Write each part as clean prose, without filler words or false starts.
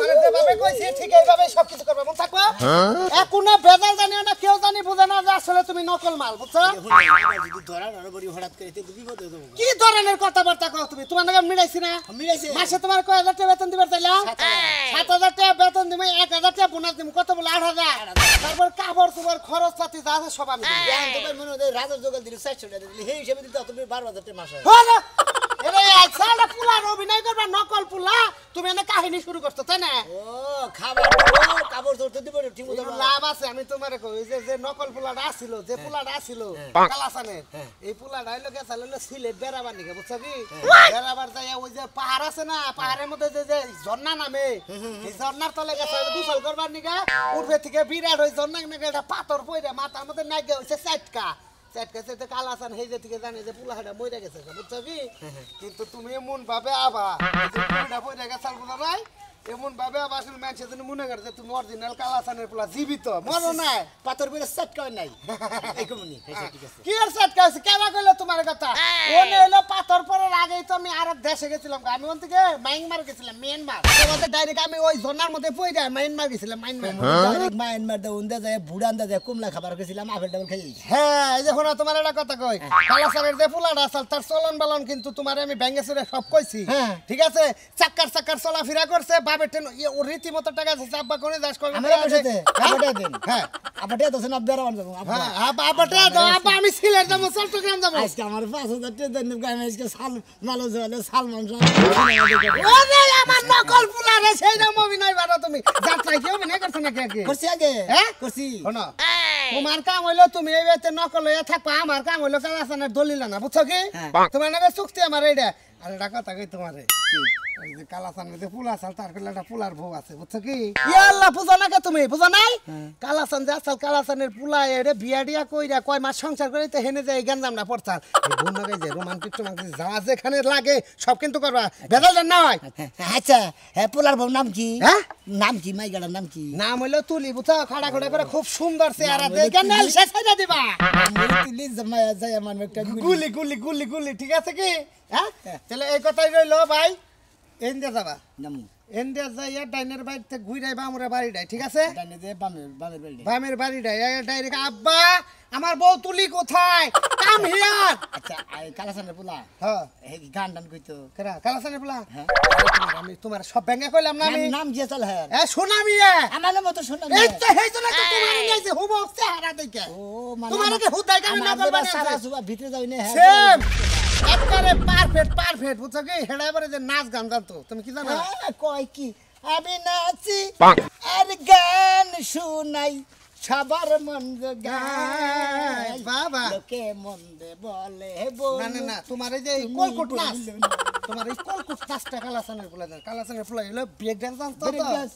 তোমারে যেভাবে কইছি ঠিক এইভাবেই সবকিছু করবে মন থাকবা এখনো বেজাল জানিও না কেউ জানি বুঝে না যে আসলে তুমি নকল মাল বুঝছো যদি ধরা না বড়ি হঠাৎ করে তো বিপদ হয়ে যাবে কি ধরনের কথাবার্তা কও তুমি তোমার নাকি মিলাইছি না মিলাইছে মাসে তোমার কয় হাজার টাকা বেতন দিবার চাইলা 7,000 টাকা বেতন দিমে 1,000 টাকা বোনাস দিমু কত বলে 8,000 তারপর কাপড় তোমার খরচ পাতি যা আছে সব আমি দেব এখন তো মনে হয় রাজার জোগাল দিলে 400 টাকা দিলে সেই হিসাবে দিতে তুমি 12,000 টাকা মাসে হলো এরে আইছালা পুলা অভিনয় করবা নকল পুলা তুমি এনে কাহিনী শুরু করছো তাই না ও খাবার কাপড় ধরতে দিব ঠিক মতো লাভ আছে আমি তোমারে কই যে নকল পুলাটা আছিল যে পুলাটা আছিল কালাসানের এই পুলাটা হইলো গেছাল হলো সিলেট বেড়াবার নিকে বুঝছো কি বেড়াবার যাই ওই যে পাহাড় আছে না পাহাড়ের মধ্যে যে ঝর্ণা নামে এই ঝর্ণার তলে গেছে গোসল করবার নিকে উঠবে থেকে বিরাট ওই ঝর্ণা নাকি একটা পাথর পইরা মাথার মধ্যে নাগে হইছে চাটকা চাটকা কালাসান হেজে থেকে জানে যে পুলাটা মইরা গেছে বুঝছো কি কিন্তু তুমি এমন ভাবে আবা পুলাটা পইরা গেছাল বুঝা নাই এমন ভাবে আবাসুল মানুষের জন্য মনে করছে তুমি অরিজিনাল কালাসানের পোলা জীবিত মরো নাই পাথর বলে সেট কর নাই এই কমনি ঠিক আছে কি আর সেট কাছে কেবা কইলো তোমার কথা ও নেলো পাথর পড়ার আগেই তো আমি আরেক দেশে গেছিলাম আমি ওন থেকে মায়ানমার গেছিলাম মিয়ানমার তোমাদের ডাইরেক্ট আমি ওই ঝর্ণার মধ্যে পইরা মায়ানমার গেছিলাম ডাইরেক্ট মায়ানমার দা উন্দা যায় বুড়ান দা যায় কুমলা খাবার গেছিলাম আপেল ডাবল খাই হ্যাঁ এই যে শোনো তোমার একটা কথা কই কালাসানের যে পোলাটা আছে তার চলন বালন কিন্তু তোমারে আমি ব্যাঙ্গে চুরে সব কইছি ঠিক আছে চাক্কার চলাফেরা করছে বাবেটেন ও রীতিমতো টাকা আছে আব্বা কোনে দাস করবে আমরা বসেতে আবাটা দেন হ্যাঁ আবাটা তো না বেরান যাব হ্যাঁ আব্বাটা দাও আব্বা আমি সিলেট যাব চট্টগ্রাম যাব আজকে আমার 5,000 টাকা দেন আমি আজকে সাল মালো জলে সালমান ওরে আমার নকল পুলা রে সেইরকম অভিনয় বারো তুমি যাত্রায় কি অভিনয় করছ না কে করছি আগে হ্যাঁ করছি শোনো তোমার কাম হইলো তুমি এই বেতে নকল হইয়া থাকবা আমার কাম হইলো কালাসানের দলিল না বুঝছো কি তোমার নাকি চুক্তি আমার এইটা আর এটা কথা কই তোমারে ওই যে কালাসানের যে পুলা আছে তার কইলা একটা পুলার বউ আছে বুঝছো কি ইয়া আল্লাহ বুঝো না কে তুমি বুঝো নাই কালাসান যে আসল কালাসানের পুলা এরে বিয়া ডিয়া কইরা কয় মাস সংসার করে তো হেনে যায় গঞ্জাম না পড়ছাল এই বোন নাকি যে রোমান্টিক যা যেখানে লাগে সব কিন্তু করবা বেজাল না হয় আচ্ছা হ্যাঁ পোলার বউ নাম কি হ্যাঁ নাম কি মাইগাড়ার নাম কি নাম হইলো তুলি বুঝছো খাড়া খড়া করে খুব সুন্দর চেহারা দেখে নেল শেষ হইয়া দিবা তুলি জমায়া যায় আমার একটা গুলি গুলি গুলি গুলি ঠিক আছে কি হ্যাঁ তাহলে এই কথাই রইলো ভাই এন্ডিয়া যাবা নাম এন্ডিয়া যাইয়া ডাইনের বাড়িতে ঘুরাই বামুরে বাড়িটাই ঠিক আছে ডানে যে বামের বাড়ি বামের বাড়িটাই ডাইরেক্ট আব্বা আমার বউ তুলি কোথায় কাম হিয়ার আচ্ছা কালাসানের পোলা হ্যাঁ এই গান টান কইতো কেরা কালাসানে বলা হ্যাঁ আমি তোমার সব ব্যাঙ্গে কইলাম না আমি নাম কি চল হ্যাঁ এ সোনামি আমার নাম তো শোনা এই তো হেইতো না তোমার নিয়েছে হুবহু চেহারা দেখে ও মানে তোমার কি হুদাই কাম না করবা সারা সুবা ভিতরে যাই না সেম একবারে পারফেক্ট বুঝছো কি হেডা এবারে যে নাচ গান জানতো তুমি কি জানো কয় কি আমি নাচি আর গান শুনাই সবার মন্দ গায় বাবা লোকে মন্দে বলে না তোমার এই যে কলকুট নাচ তোমার এই কলকুট নাচটা কালাসানের ফুলা হলো ব্রেক ডান্স জানতো তো তোমার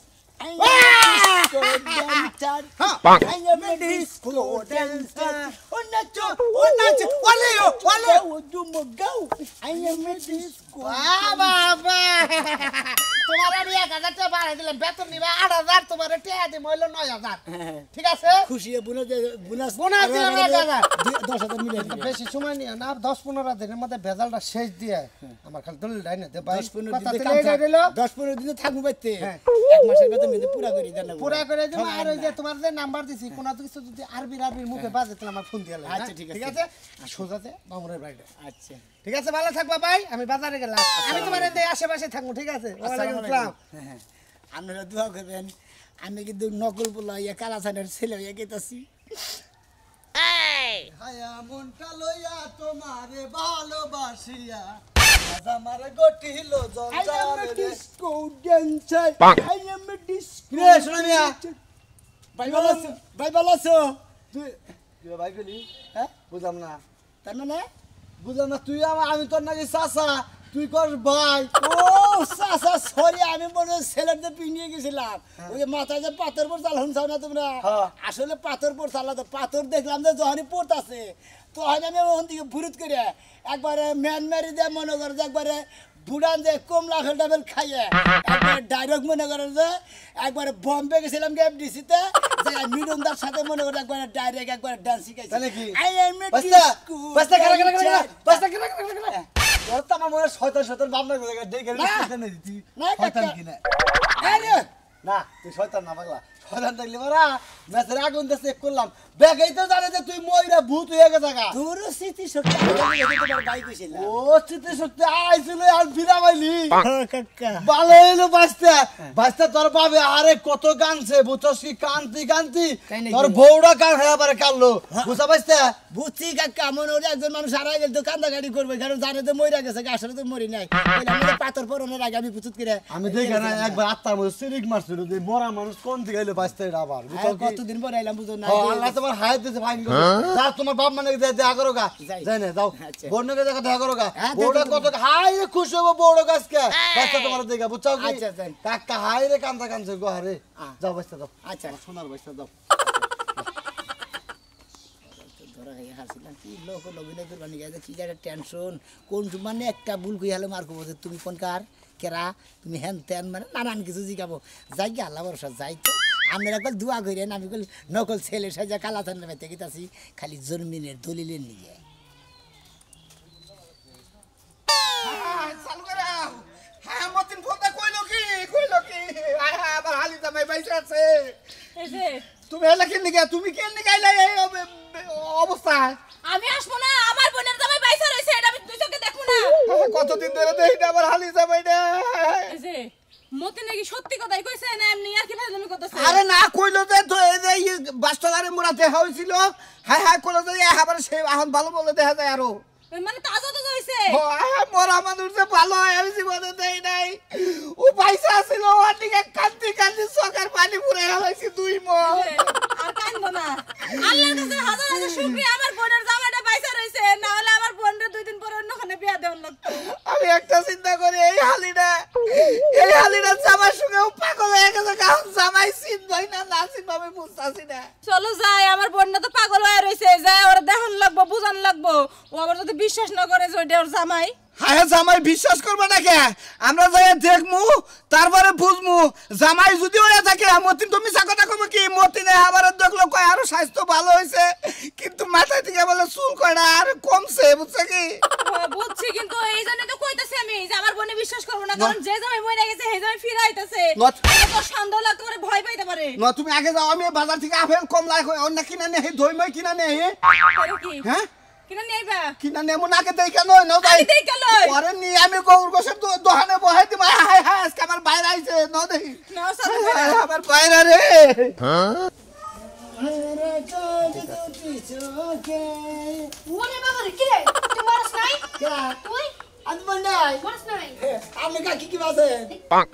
আমি 1,000 টাকা বাড়াই দিলাম বেতন নিবা 8,000 তোমার টাকা দিই মইলো 9,000 ঠিক আছে খুশি বোনাস দিলাম 1,000 10,000 মিলে বেশি সময় নিয়ে না 10-15 দিনের মধ্যে ভেজালটা শেষ দিয়ে আমার খালি দলিল ডাই না দে 10-15 দিন থাকবো বাইতে এক মাসের বেতন নিতে পুরা করে দেন পুরা করে দিম আর ওই যে তোমার যে নাম্বার দিছি কোনো কিছু যদি আরবির মুখে বাজে তাহলে আমার ফোন দিয়া লাগে আচ্ছা ঠিক আছে সোজাতে মামুরের বাড়িতে আচ্ছা ঠিক আছে ভালো থাকবা ভাই আমি বাজারে গেলাম আমি তোমার এই আশেপাশে থাকবো ঠিক আছে ওয়ালাইকুম আসসালাম আপনারা দোয়া করবেন আমি কিন্তু নকল বলা ইয়া কালাসানের ছেলে হইয়া গেতাছি হায়া মনটা লইয়া তোমারে ভালোবাসিয়া আমার গটিল জঞ্জাল disco dancer I am a disco রে শুনো মিয়া ভাই ভালো আছো তুই ভাই গলি হ্যাঁ বুঝলাম না তার মানে বুঝলাম না তুই আমি তোর নাকি চাচা তুই কর ভাই ও চাচা সরি আমি মনে ছেলেদের পিনিয়ে গেছিলাম ওই যে মাথায় যে পাথর পর চাল হুনছাও না তোমরা আসলে পাথর পর চালা তো পাথর দেখলাম যে যখনই পড়তাছে তখন আমি ওখান থেকে ভুরুত করে একবারে ম্যান মারি দিয়ে মনে করে যে একবারে বুড়ান যে কমলা ফেলটাবেল খাইয়ে একবারে ডাইরেক্ট মনে করে যে একবারে বম্বে গেছিলাম এফডিসিতে যে মিডনদার সাথে মনে করে একবারে ডাইরেক্ট একবারে ডান্স শিখাইছি তাহলে কি আই এম এ ডিস্কো বাস্তা করা ওর তো আমার মনে শয়তান বাপ না দেখে শয়তান দিতি শয়তান কিনা আরে না তুই শয়তান না পাগলা শয়তান দেখলি মারা ম্যাচের আগুন দিয়ে চেক করলাম ব্যাগেই তো জানে যে তুই মইরা ভূত হয়ে গেছে গা তোর স্মৃতি শক্তি তোমার ভাই কইছিল ও চিতে সত্যি আইছিল আর বিনা বাইলি কাকা ভালো হইলো বাঁচতে বাঁচতে তোর বাবে আরে কত গানছে বুঝছস কি কান্তি কান্তি তোর বউড়া কান হয়ে আবার কানলো বুঝা বাঁচতে বুঝছি কাকা মনে হলো একজন মানুষ হারাই গেল তো কান্দাকাটি করবে কারণ জানে তো মইরা গেছে আসলে তো মরি নাই আমি পাথর পরনের আগে আমি পুচুত করে আমি দেখে না একবার আত্মার মধ্যে সিরিক মারছিল যে মরা মানুষ কোন দিকে এলো বাঁচতে আবার কতদিন পরে এলাম বুঝো না আল্লাহ তোমার হায়াত দিতে ভাই যা তোমার বাপ মানে দেখা করো গা যাই না যাও বন্যকে দেখা করো গা বউড়া কত হাই রে খুশি হবো বউড়া গাছকে বাচ্চা তোমার দেখা বুঝছো কি কাকা হাই রে কান্দা কানছে গো হারে যাও বাচ্চা দাও আচ্ছা সোনার বাচ্চা দাও টেনশন কোন মানে একটা ভুল কই হলে মার করবো তুমি কোন কার কেরা তুমি হ্যান ত্যান মানে নানান কিছু জিগাবো যাই গে আল্লাহ ভরসা যাই তো আমি একবার দোয়া করেন আমি নকল ছেলে সাজা কালা থান নেমে থেকে আছি খালি জন্মিনের দলিলের নিয়ে চালু করে হ্যাঁ মতিন ফোনটা কইলো কি আবার হালি জামাই বাইসে আছে এই যে তুমি এলা কেন নিগা তুমি কেন নিগাইলা এই অবস্থা আমি আসবো না আমার বোনের জামাই বাইসা রইছে এটা আমি দুই চোখে দেখবো না কতদিন ধরে দেখি না আবার হালি জামাই না এই যে মতি নাকি সত্যি কথাই কইছে না এমনি আর কি ফাজলামি করতেছে আরে না কইলো যে তো এই যে বাস্তলারে মোরা দেখা হইছিল হ্যাঁ হ্যাঁ কইলো যে আবার সে এখন ভালো বলে দেখা যায় আরো মানে তাজা তো হইছে মরা মানুষ যে ভালো হয় আমি জীবনে দেই নাই ও পয়সা ছিল ওর দিকে কান্দি কান্দি চোখের পানি পুরে হালাইছি দুই মন আর কান্দো না আল্লাহর কাছে হাজার হাজার শুকরিয়া আমার বোনের জামাইটা বাইসা রইছে না হলে আমার বোনরে দুই দিন পরে অন্যখানে বিয়া দেওয়ার লাগতো আমি একটা চিন্তা করি এই হালিটা জামাই সঙ্গে পাগল হয়ে গেছে কারণ জামাই চিনবই না চিনবো আমি বুঝতেছি না চলো যাই আমার বোনটা তো পাগল হয়ে রইছে যাই ওর দেখান লাগবো বুঝান লাগবো ও আবার যদি বিশ্বাস না করে যে ওইটা ওর জামাই হ্যাঁ জামাই বিশ্বাস করবে না কে আমরা যাই দেখমু তারপরে বুঝমু জামাই যদি হয়ে থাকে মতিন তুমি কথা কবে কি মতিনে আবার দেখলো কয় আরো স্বাস্থ্য ভালো হয়েছে কিন্তু মাথায় থেকে বলে চুল কয়টা আর কমছে বুঝছো কি বুঝছি কিন্তু এই জন্য তো কইতাছি আমি যে আমার বোনে বিশ্বাস করবো না কারণ যে জামাই মরে গেছে সেই জামাই ফিরে আইতাছে তো সন্দেহ লাগতে পারে ভয় পাইতে পারে না তুমি আগে যাও আমি বাজার থেকে আপেল কমলা অন্য কিনা নেই দই মই কিনা নেই হ্যাঁ কিনা নিয়েবা কিনা নেমু নাকে দেই কেন ন আমি দেই কেন পরে নি আমি গৌর গোসের দোকানে বহাই দিম হাই হাই আজকে আমার বাইরে আইছে ন দেই না সাথে আমার বাইরে রে রে কোন দুটি চোখে ওরে বাবা রে কি রে তুই মারছ নাই কে তুই আমি বন্ডাই মারছ নাই আমি কাকি কি বাসে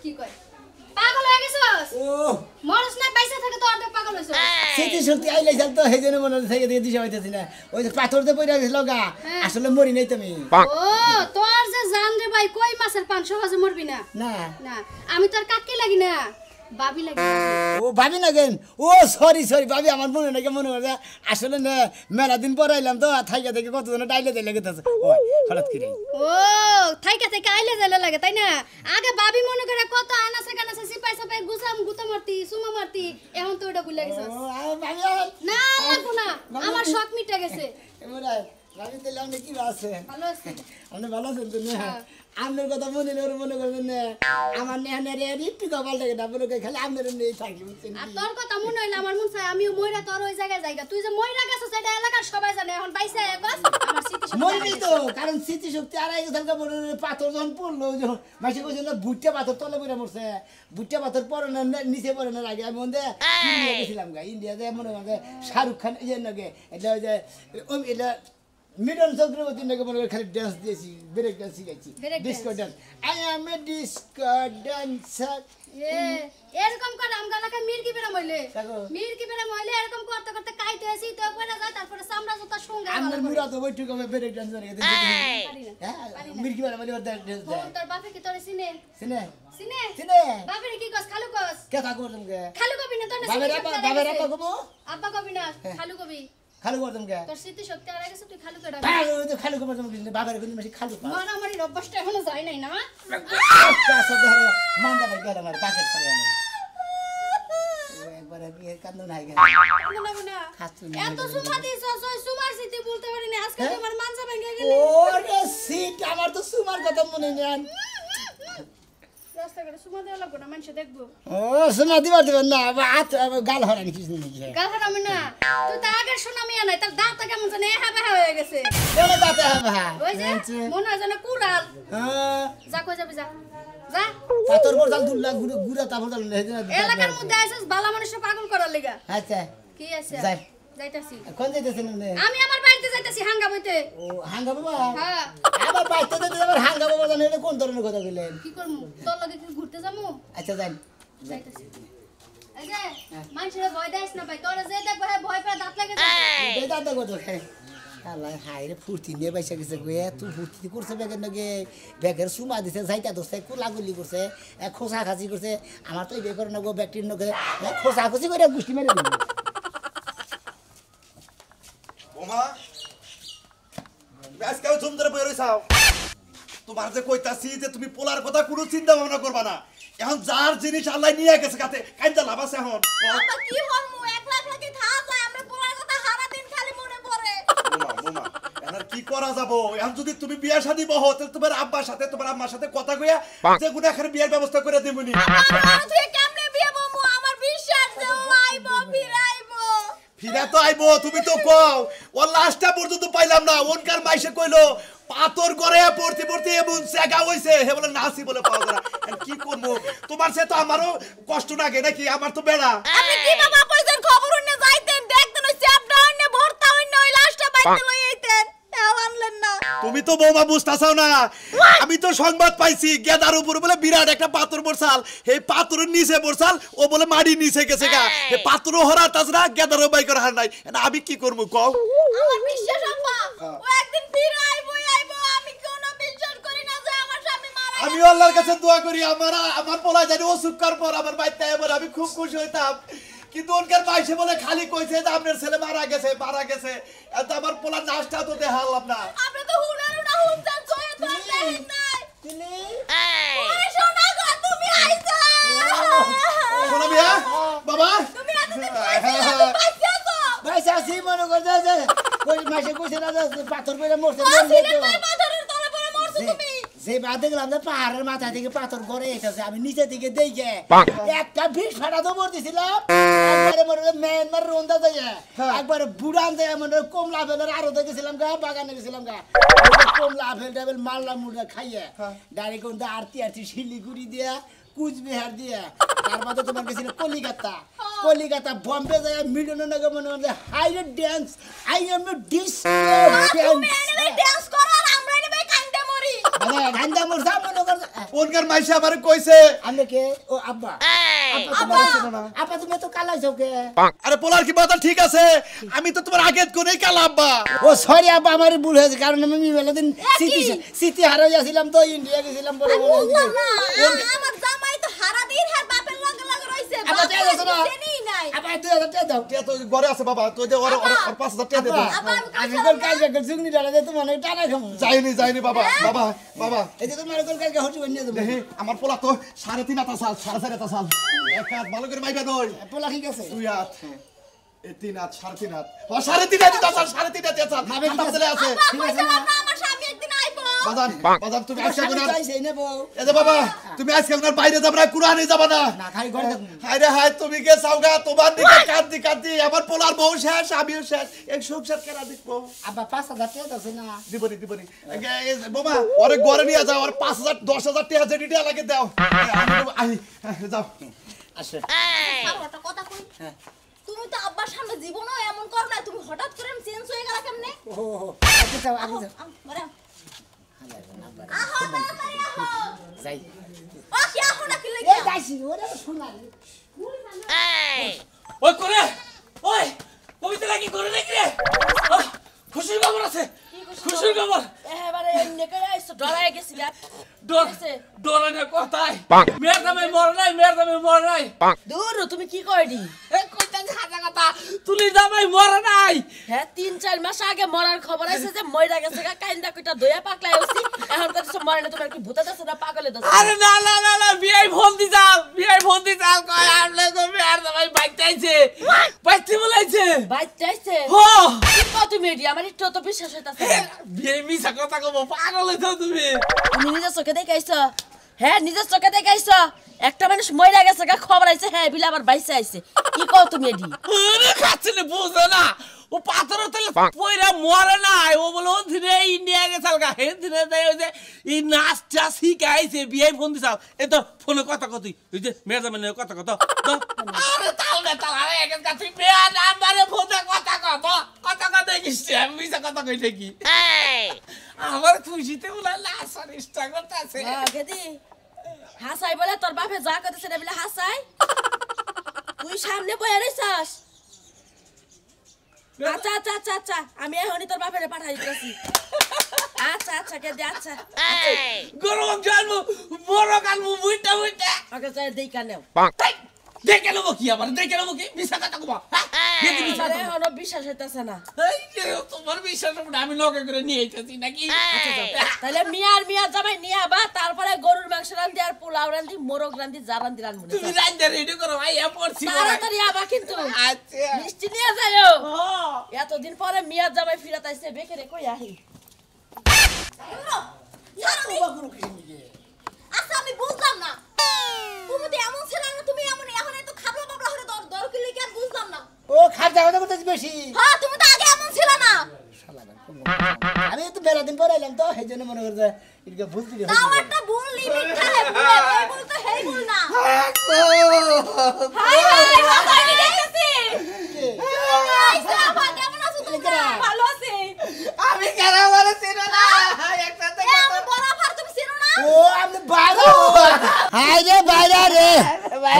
কি কই পাগল হয়ে গেছস ও মারছ নাই পয়সা থেকে তো অর্ধেক পাগল হইছস সেটি সত্যি আইলে যাল তো হেজনে মনে থেকে দিয়ে দিশা হইতেছি না ওই যে পাথর দিয়ে পড়ে গেছিল গা আসলে মরি নাই তুমি ও তোর যে জান রে ভাই কই মাছের 500 হাজার মরবি না না না আমি তোর কাকি লাগি না বাবি লাগি ও ভাবি না কেন ও সরি ভাবি আমার মনে নাকি মনে হয় আসলে না মেলা দিন পর আইলাম তো থাইকা থেকে কতজন ডাইলে দিলে গেছে ও হঠাৎ করে ও থাইকা থেকে আইলে যাইলে লাগে তাই না আগে বাবি মনে করে কত আনাসে কানাসে সিপাই সাপাই গুতা মারতি সুমা মারতি এখন তো ওটা ভুলে গেছস ও ভাবি না লাগবো না আমার শখ মিটে গেছে এমরা ভাবি তাহলে আপনি কি আছে ভালো আছে আপনি ভালো আছেন তো না আপনার কথা মনে করবেন না আমার নেহানের একটু কপাল থেকে না মনে খালি আপনার নেই থাকি বুঝছেন আর তোর কথা মনে হইলো আমার মন চাই আমিও মইরা তোর ওই জায়গায় যাইগা তুই যে মইরা গেছস সেটা এলাকার সবাই জানে এখন বাইসা একস আমার স্মৃতি মরবি তো কারণ স্মৃতিশক্তি আর এক ধরনের মনে পাথর যখন পড়লো যখন মাসে কইছে না ভুট্টা পাথর তলে পড়ে মরছে ভুট্টা পাথর পরে না নিচে পড়ে না আগে আমি মনে ইন্ডিয়া গেছিলাম গা ইন্ডিয়াতে মনে হয় শাহরুখ খান এই নাকি এটা ওই যে এটা মিডল চক্রবর্তী নাকি মনে করে খালি ডান্স দিয়েছি ব্রেক ডান্স শিখাইছি disco dance I am a disco dancer এরকম করে আমগা এলাকায় মির্কি বেরা মইলে দেখো। মির্কি বেরা মইলে এরকম করতে করতে কাইতে আসি তো পড়ে যায় তারপরে চামড়া জুতা সঙ্গে আমার মুরা তো বইটুক আমি ব্রেক ডান্স করে পারি না হ্যাঁ মির্কি বালা বলি ডান্স দেয় তোর বাপে কি তোরে চিনে শুনে চিনে শুনে বাপের কি কস খালু কস কে থাকো তুমি খালু কবি না তোর না বাবার স্মৃতি আপা শক্তি বাবার হারাই আপা গেছে। কবো আব্বা কবি না খালু কবি খালু করতাম কে তোর স্মৃতি শক্তি হারাই গেছে তুই খালু কেডা খালু করতাম কিন্তু বাবার কিন্তু বেশি খালু পা মারামারির অভ্যাসটা এখনো যায় নাই না মান্দা ভাই গেল আমার পাকেট করে আনি একবার বিয়ে কান্দ নাই গেল না না খাচ্ছু এত সুমা দিছস ওই সুমার স্মৃতি বলতে পারি না আজকে তোমার মানসা ভেঙে গেল ওরে সিট আমার তো সুমার কথা মনে নেন রাস্তা করে সুমা দেওয়া লাগবে না মানুষ দেখবো ও শোনা দিবেন না গাল হরানি কিছু নাকি গাল হারামি না তুই তো আগে শোনা মিয়া নাই তার দাঁত কেমন জানে হ্যাঁ হয়ে গেছে কেন দাঁতে হ্যাঁ ওই যে মনে হয় যেন কুড়াল যা কই যাবি যা যা পাথর বড় দুল্লা গুড়া তারপর এলাকার মধ্যে আইছস বালা মানুষ পাগল করার লাগা আচ্ছা কি আছে যাই যাইতাছি কোন যাইতেছেন আমি আমার বাড়িতে যাইতাছি হাঙ্গা বইতে ও হাঙ্গা বাবা হ্যাঁ আবার বাইতে দিতে আবার হাঙ্গা বাবা জানেন এটা কোন ধরনের কথা বললেন কি করমু তোর লগে কি ঘুরতে যামু আচ্ছা যাই যাইতাছি এই যে মানুষের ভয় দেস না ভাই তোরা যে দেখবে ভয় পেয়ে দাঁত লাগে এই দাদা কত খাই আল্লাহ হাই রে ফুর্তি নিয়ে বাইসা গেছে গো তুই ফুর্তি করছে ব্যাগের নাকি ব্যাগের সুমা দিছে যাইতা দোষে কুলাগুলি করছে খোসা খাসি করছে আমার তো এই বেকর নগো ব্যাকটির নগে খোসা খাসি করে গুষ্টি মেরে দিল ওমা আজকেও জুম ধরে বই রইছাও তোমার যে কইতাছি যে তুমি পোলার কথা কোনো চিন্তা ভাবনা করবা না এখন যার জিনিস আল্লাহ নিয়ে গেছে কাতে কাইন্দা লাভ আছে এখন আমরা কি হরমু একলা একলা কি থাকা যায় আমরা পোলার কথা সারা দিন খালি মনে পড়ে মোমা এখন কি করা যাবো এখন যদি তুমি বিয়া শাদী বহো তাহলে তোমার আব্বার সাথে তোমার আম্মার সাথে কথা কইয়া যে গুনা এখানে বিয়ের ব্যবস্থা করে দেবনি তুই কেমনে বিয়ে বমু আমার বিশ্বাস যে ও আইবো ফিরাইবো ফিরা তো আইবো তুমি তো কও ও লাস্টটা পর্যন্ত পাইলাম না ওনকার মাইসে কইলো পাথর করে পড়তে এমন জায়গা হইছে হে বলে নাসি বলে পাওয়া যায় না কি করবো তোমার সে তো আমারও কষ্ট লাগে নাকি আমার তো বেড়া আপনি কি বাবা কইছেন খবর হইনে যাইতেন দেখতেন ওই চ্যাপটা হইনে ভর্তা হইনে ওই লাশটা বাইতে লই আইতেন এও আনলেন না তুমি তো বৌমা বুঝতাছাও না আমি তো সংবাদ পাইছি গেদার উপর বলে বিরাট একটা পাথর বর্ষাল এই পাথরের নিচে বর্ষাল ও বলে মাটির নিচে গেছে গা এই পাথরও হরা তাছাড়া গেদারও বাই করা হার নাই আমি কি করবো কও আমার বিশ্বাস আপা ও একদিন ফিরে আইবো আমি কোনো বিশ্বাস করি না যে আমার স্বামী মারা আমি আল্লাহর কাছে দোয়া করি আমার পোলা জানি অসুখ করার পর আমার বাইতে এবার আমি খুব খুশি হইতাম কিন্তু ওনকার মাইসে বলে খালি কইছে যে আপনার ছেলে মারা গেছে এত আমার পোলা নাশটা তো দেখালাম না আপনি তো হুনার হুনছেন জয় তো দেখেন নাই ওরে সোনা গো তুমি আইছো শোনো মিয়া বাবা তুমি এতদিন বাইছো বাইসা আসি মনে করতে যে কই মাসে কইছে না যে পাথর পেরে মরছে পাথরের তলে পড়ে মরছো তুমি যে বাদ দেখলাম যে পাহাড়ের মাথা থেকে পাথর করে এসেছে আমি নিচে থেকে দেখে একটা ভিড় ফাটা তো মরতেছিলাম একবারে মনে মেয়ের রোন্দা যায় একবারে বুড়ান যায় মনে কমলা ফেলের আরো দেখেছিলাম গা বাগানে গেছিলাম গা কমলা আপেল টাপেল মারলাম মুড়া খাইয়ে ডাইরেক্ট কোনটা আরতি শিলিগুড়ি দিয়া কুচবিহার দিয়া তার মধ্যে তোমার গেছিল কলিকাতা বম্বে যায় মিলনের নগে মনে মনে হাইরে dance I am disco dance করো আর আমরা এনে কান্দে মরি বাবা গান্দা মোর যা মনে কর ওনকার মাইসে আমারে কইছে আমি কে ও আব্বা আপা তুমি তো কালাইছো কে আরে পোলার কি কথা ঠিক আছে আমি তো তোমার আগে কোনেই কালাব্বা ও সরি আব্বা আমার ভুল হয়েছে কারণ আমি মেলাদিন স্মৃতি হারিয়ে যাচ্ছিলাম তো ইন্ডিয়া গেছিলাম বলে আমার জামাই তো হারা দিন হার বাপের লগে লগে রইছে আপা তুই আছো না চিনি নাই আপা তুই আছো দাও টিয়া তো ঘরে আছে বাবা তুই যে ওর 5000 টাকা দে দাও আমি কোন কাজ করে জুগনি ডালা দে তোমার টানা খামু যাইনি বাবা এই যে তোমার কোন কাজ হচ্ছে নিয়ে দেব দেখি আমার পোলা তো 3.5 আতা সাল 4.5 সাল এক হাত ভালো করে মাইবা দই পোলা ঠিক আছে 2 হাত এই 3 হাত 3.5 হাত ও 3.5 হাত সাল 3.5 হাত সাল ভাবে কি চলে আছে ঠিক আছে না আমার স্বামী একদিন আইবো বাজান তুমি আজকে কোন চাইছে নেব এই যে বাবা তুমি আজকে কোন বাইরে যাব না কুরআনে যাব না না খাই ঘরে থাকবো হায় তুমি কে চাওগা তোমার দিকে কাঁদি আমার পোলার বউ শেষ আমিও শেষ এক সংসার কেনা দেখবো আব্বা 5000 টাকা দাও না দিবনি বাবা ওরে ঘরে নিয়ে যাও আর 5000 10000 টাকা যেটি টাকা লাগে দাও আমি যাও আসে আর একটা কথা কই তুমি তো আব্বার সামনে জীবনও এমন করো না তুমি হঠাৎ করে চেঞ্জ হয়ে গেলা কেমনে ও আগে যাও আরে আহা তাড়াতাড়ি আহা যাই ও কি আহো না কি এই লাগি যাইছি ওরে শোনা ওই করে ওই কবিতা কি করে নাকি রে খুশির খবর আছে খুশির খবর এবারে এমনি করে আইছো ডরায় গেছি ডরে না কথাই মেয়ের দামে মরে নাই দূর তুমি কি কইনি এ কইতা হাজা কথা তুলি দামাই মরে নাই হ্যাঁ 3-4 মাস আগে মরার খবর আছে যে মইরা গেছে গা কাইন্দা কইটা দয়া পাকলাই হইছি এখন কইছো মরে না তোমার কি ভূত আছে না পাগলে দছ আরে না বিয়াই ফোন দি যাও কয় আমলে গো মেয়ের দামাই বাইতাইছে বাইতে বলাইছে বাইত চাইছে হো কত মেডি আমার একটু তো বিশ্বাস হইতাছে বিয়াই মিছা কথা কব পাগল হইছো তুমি তুমি নিজে চোখে দেখাইছো হ্যাঁ নিজের চোখে দেখাইছ একটা মানুষ মরে গেছে গা খবর আইছে হ্যাঁ বিলে আবার বাইসে আইছে কি কও তুমি এডি আরে খাচ্ছিলে বুঝো না ও পাথর তেলে পয়রা মরে না ও বলে ও ধীরে ইন্ডিয়া গেছাল গা হে ধীরে যাই ওই যে এই নাচটা শিখাইছে বিয়ে ফোন দিছাল এ তো ফোনে কথা কতই ওই যে মেজামেনে কথা কত আরে তাল না তাল আরে এক কাছে তুই বিয়া নাম্বারে ফোনে কথা কত গিসছে আমি মিছা কথা কইতে কি আমার খুশিতে বলে লাসার ইচ্ছা করতেছে গেদি হাসাই বলে তোর বাপে যা করতেছে না বলে হাসাই তুই সামনে বয়ে রইছাস আচ্ছা আচ্ছা আচ্ছা আচ্ছা আমি এখনই তোর বাপেরে পাঠাই দিতেছি আচ্ছা আচ্ছা কে দে আচ্ছা গরম জানবো বড় কালবো বুইটা আগে যাই দেই কানেও দেখে নেবো কি আবার দেখে নেবো কি মিছা কথা কবা আরে হলো বিশ্বাস হইতাছে না এই যে তোমার বিশ্বাস না আমি লগে করে নিয়ে আইতাছি নাকি তাহলে মিয়া জামাই নিয়ে আবা তারপরে গরুর মাংস রান্ধি আর পোলাও রান্ধি মোরগ রান্ধি যা রান্ধি রান্ধবো তুমি রাইন্দা রেডি করো ভাই এ পড়ছি তাড়াতাড়ি আবা কিন্তু আচ্ছা মিষ্টি নিয়ে যাও হ্যাঁ এতদিন পরে মিয়া জামাই ফিরাত আইছে বেকেরে কই আহি আচ্ছা আমি বুঝলাম না তুমি তো এমন ছিল না তুমি এমন এখন এত খাবলা বাবলা হরে দর কি লিখে বুঝলাম না ও খাদ্য কথা বলতেছি বেশি হ্যাঁ তুমি তো আগে এমন ছিল না আমি তো মেলা দিন পরে এলাম তো সেই জন্য মনে করছে এদিকে ভুল ছিল তাও একটা ভুল লিমিটটা হে ভুল তো হেই ভুল না হাই হাই দেখতেছি আইসা আপা কেমন আছো তুমি ভালো আছি আমি কেন বলেছি না একসাথে এমন বড় আফার তুমি ছিল না ও আমি বাইরে হাই রে বাইরে রে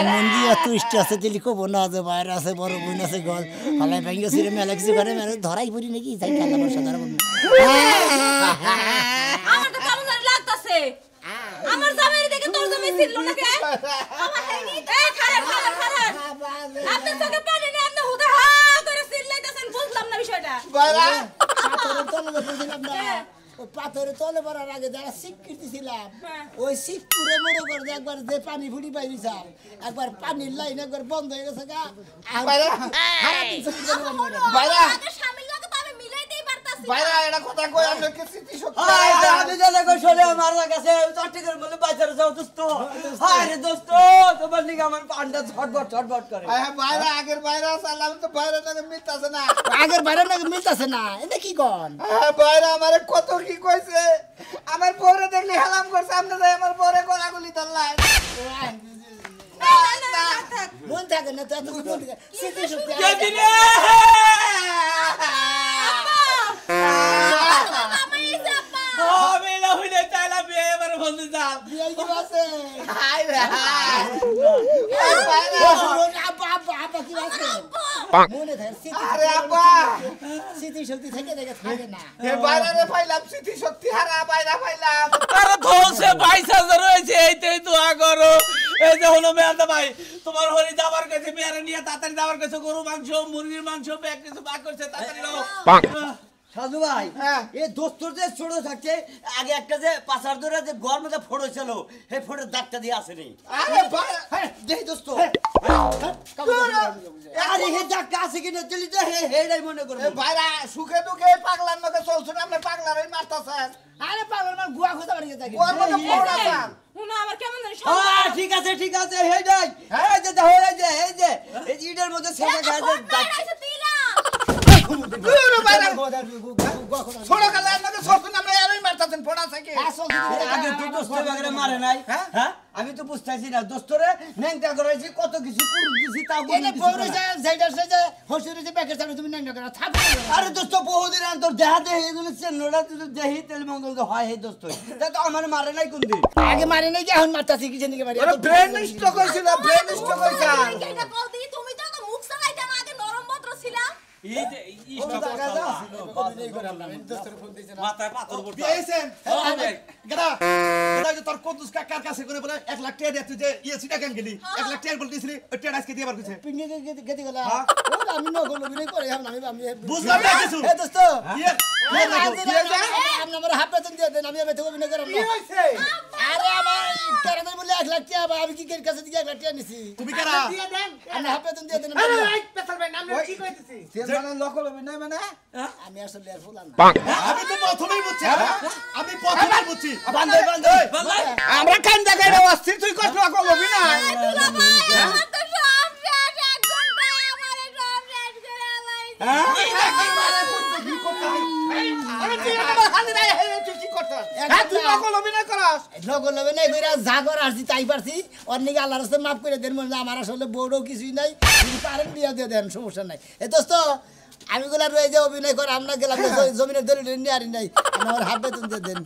মন্দি এত ইষ্ট আছে দিলি কব না যে বাইরে আছে বড় বইন আছে গল হালাই ভাঙ্গে সিরে মেলা কিছু করে মেলা ধরাই পড়ি নাকি যাই খেলা বর্ষা ধরা বলবো আমার তো কেমন জানি লাগতাছে আমার জামাই দেখে তোর জামাই ছিল না কে আমার হেনি এই খারাপ আপনি চোখে পানি নিয়ে আপনি হুদা হা করে চিল্লাইতেছেন বুঝলাম না বিষয়টা বাইরা পাথরের তলে বসেছিলাম না ওই পাথরের তলে পড়ার আগে যারা স্বীকৃতি ছিলাম ওই শিবপুরে মনে করে একবার যে পানি ফুটি পাইছিলাম একবার পানির লাইন একবার বন্ধ হয়ে গেছে গা বাইরা বাইরা আগে স্বামীর লাগে তো আমি মিলাইতেই পারতাছি বাইরা এটা কথা কই আমরা কি স্মৃতি শক্তি আমি জানা কই চলে আমার কাছে চারটি করে বলে বাজারে যাও দোস্ত হায় রে দোস্ত তোমার নিকে আমার পান্ডা ছটবট করে বাইরা আগের বাইরা সালাম তো বাইরা নাকি মিটাছে না আগের বাইরে নাকি মিলতেছে না এটা কি কন বাইরা আমারে কত কি কইছে আমার পরে দেখলি হালাম করছে আপনি যাই আমার পরে গলাগুলি ধরলাই মন থাকে না তো এত মন থাকে স্মৃতি শক্তি আমি না হইলে চাইলা বিয়ে এবার বলতে যাও বিয়ে কি আছে হাই রে আব্বা আব্বা আব্বা কি আছে মনে থাকে স্মৃতি আরে আব্বা স্মৃতি শক্তি থেকে থাকে না এ বাইরা রে পাইলাম স্মৃতি শক্তি হারা বাইরা পাইলাম আরে ধোসে 22000 রয়েছে এইতেই দোয়া করো এই যে হলো মেয়াদা ভাই তোমার হরি যাবার কাছে মেয়ারে নিয়ে তাড়াতাড়ি যাবার কাছে গরু মাংস মুরগির মাংস ব্যাগ কিছু বাক করছে তাড়াতাড়ি নাও সাধু ভাই এই দোস্তর যে ছোট থাকতে আগে একটা যে পাচার ধরে যে ঘর মধ্যে ফটো ছিল সেই ফটোর দাগটা দিয়ে আসেনি আরে বাইরা দেখ দোস্ত আরে হে দাগটা আছে কিনা দিলি তো হেডাই মনে করবো এ বাইরা সুখে দুঃখে পাগলার মধ্যে চলছেন আপনি পাগলারই মারতাছেন আরে পাগল মান গুয়া খোদা বাড়ি থাকে ওর মধ্যে পড়াছেন হুনা আমার কেমন জানি ঠিক আছে হেডাই এই যে দেখো এই যে ইটার মধ্যে সেটা গাছে দাগ আইছে তিলা বাইরা ছোট কালার মধ্যে চলছেন আপনি এরই মারতাছেন পড়াছে কি আগে তো দোস্ত বাগরে মারে নাই হ্যাঁ আমি তো বুঝতাছি না দোস্তরে নেংটা করাইছি কত কিছু কুরু দিছি তা এটা পৌরে যাইডা সেটা হসুরে যে প্যাকেট চালু তুমি নাই না করে থাপ আরে দোস্ত বহুদিন আন্তর দেহা দেহে এগুলো চেন্নড়া তুই দেহি তেল মঙ্গল তো হয় হে দোস্ত তা তো আমার মারে নাই কোন দিন আগে মারে নাই কি এখন মারতাছি কি জানি কি মারি আরে ব্রেন স্ট্রোক হইছিল ব্রেন স্ট্রোক হইছে এটা কল দি তুমি তো মুখ চালাইতে না আগে নরম ভদ্র ছিলা এই যে ইস্টা মাথায় পাথর পড়ছে দিয়েছেন গড়া গড়া যে তোর কোন দুসকা কার কাছে করে বলে 1 লাখ টাকা দিয়ে তুই যে ইয়ে সিটা কেন গেলি 1 লাখ টাকা বলতেছিলি ওই টাকা আজকে দিয়ে বার কইছে পিন্ডি গেদি গলা ও আমি নগল বিলে করে আমি বুঝলাম না কিছু এ দোস্ত ইয়ে আপনি আমার হাফ বেতন দিয়ে দেন আমি এবে থেকে বিলে করাম না কি হইছে আরে আমার কেরাতে বলে 1 লাখ টাকা বা আমি কি এর কাছে থেকে 1 লাখ টাকা নিছি তুমি কারা দিয়ে দেন আমি হাফ বেতন দিয়ে দেন এই পেছাল ভাই নাম কি কইতেছি আমি আসলে আর ফুলাম না আমি তো প্রথমেই বুঝছি আমি প্রথমেই বুঝছি বান্ধব বান্ধব আমরা কান্দা গাইরা অস্থির তুই কষ্ট করবি না দুলা ভাই আমার তো সব শেষ 1 ঘন্টা আমারে সব শেষ করে আলাইছে লগলবে নাই কইরা যা কর আসছি তাই পারছি অনেক আল্লাহর রাস্তায় মাফ করে দেন মনে আমার আসলে বউরও কিছুই নাই যদি পারেন বিয়া দিয়ে দেন সমস্যা নাই এ দোস্ত আমি গুলা রয়ে যে অভিনয় করে আমরা গেলাম জমিনের দলিল নিয়ে আরি নাই আমার হাফ বেতন দিয়ে দেন